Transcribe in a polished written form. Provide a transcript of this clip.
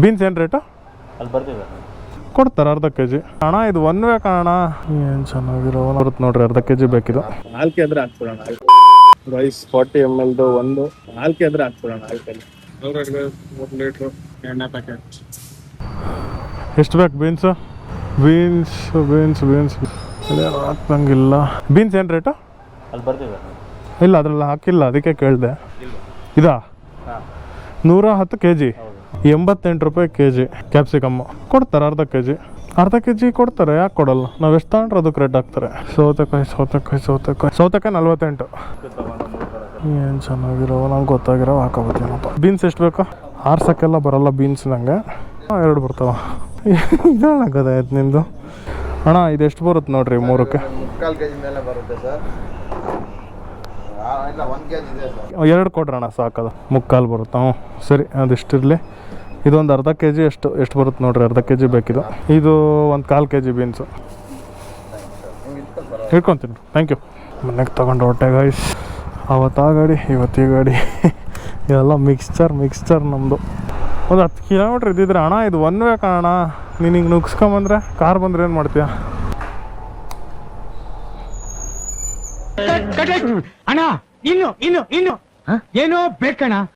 Beans ಏನು rate? ಅಲ್ಲಿ ಬರ್ತೀವಿ ಕೊಡ್ತಾರೆ ಅರ್ಧ ಕೆ ಜಿ. ಅಣ್ಣ ಇದು ಒನ್ ವೇ ಕಾಣ, ಏನು ಚೆನ್ನಾಗಿರೋ ಬರುತ್ತೆ ನೋಡ್ರಿ. ಅರ್ಧ ಕೆ ಜಿ ಬೇಕಿದು. 4 ಅಂದ್ರೆ ಹಾಕ್ಬಿಡೋಣ. ರೈಸ್ 40 ml ಒಂದು 4 ಅಂದ್ರೆ ಹಾಕ್ಬಿಡೋಣ. 3 ಲೀಟ್ರು ಎಣ್ಣೆ ಪ್ಯಾಕೆಟ್. ಎಷ್ಟು ಬೇಕು ಬೀನ್ಸು? ಬೀನ್ಸ್ ಹಾಕ್ದಂಗಿಲ್ಲ. ಬೀನ್ಸ್ ಏನು ರೇಟು? ಅಲ್ಲಿ ಬರ್ತೀವಿ ಇಲ್ಲ ಅದ್ರಲ್ಲಿ ಹಾಕಿಲ್ಲ, ಅದಕ್ಕೆ ಕೇಳಿದೆ. ಇದಾ 110 ಕೆ ಜಿ, 88 ರೂಪಾಯಿ ಕೆ ಜಿ. ಕ್ಯಾಪ್ಸಿಕಮ್ಮು ಕೊಡ್ತಾರೆ ಅರ್ಧ ಕೆ ಜಿ ಕೊಡ್ತಾರೆ. ಯಾಕೆ ಕೊಡಲ್ಲ? ನಾವು ಎಷ್ಟು ತಗೊಂಡ್ರೆ ಅದಕ್ಕೆ ರೇಟ್ ಹಾಕ್ತಾರೆ. ಸೌತೆಕಾಯಿ 48. ಏನು ಚೆನ್ನಾಗಿರೋ ನಂಗೆ ಗೊತ್ತಾಗಿರೋ ಹಾಕೋಬೋದೇನಪ್ಪ. ಬೀನ್ಸ್ ಎಷ್ಟು ಬೇಕು? ಆರ್ಸೋಕ್ಕೆಲ್ಲ ಬರೋಲ್ಲ ಬೀನ್ಸ್ ನಂಗೆ. 2 ಬರ್ತಾವ. ಇದಾಗದಾಯ್ತು ನಿಮ್ಮದು ಅಣ್ಣ. ಇದೆಷ್ಟು ಬರುತ್ತೆ ನೋಡ್ರಿ 3ಕ್ಕೆ? 3/4 kg ಮೇಲೆ ಬರುತ್ತೆ ಸರ್. ಇಲ್ಲ 1 kg ಇದೆ ಸರ್. 2 ಕೊಡ್ರಣ್ಣ ಸಾಕದು. 3/4 ಬರುತ್ತೆ. ಹ್ಞೂ ಸರಿ, ಅದೆಷ್ಟಿರಲಿ. ಇದೊಂದು ಅರ್ಧ ಕೆ ಜಿ ಎಷ್ಟು ಬರುತ್ತೆ ನೋಡ್ರಿ? ಅರ್ಧ ಕೆ ಜಿ ಬೇಕಿದು. ಇದು 1/4 ಕೆ ಜಿ ಬೀನ್ಸು ಇಟ್ಕೊತೀನಿ. Thank you. ಮನೆಗೆ ತೊಗೊಂಡು ಹೊಟ್ಟೆ ಗಾಯ್ಸ್. ಅವತ್ತು ಆ ಗಾಡಿ ಇವತ್ತು ಈ ಗಾಡಿ ಇದೆಲ್ಲ ಮಿಕ್ಸ್ಚರ್ ನಮ್ಮದು. ಒಂದು 10 ಕಿಲೋಮೀಟ್ರ್ ಇದ್ದಿದ್ರೆ ಅಣ್ಣ ಇದು ಒನ್ ವೇ ಕಾಣ. ನೀನು ಹಿಂಗೆ ನುಗ್ಸ್ಕೊಂಬಂದ್ರೆ ಕಾರ್ ಬಂದ್ರೆ ಏನು ಮಾಡ್ತೀಯ? ಅಣ್ಣ ಇನ್ನು ಏನೋ ಬೇಕಣ್ಣ.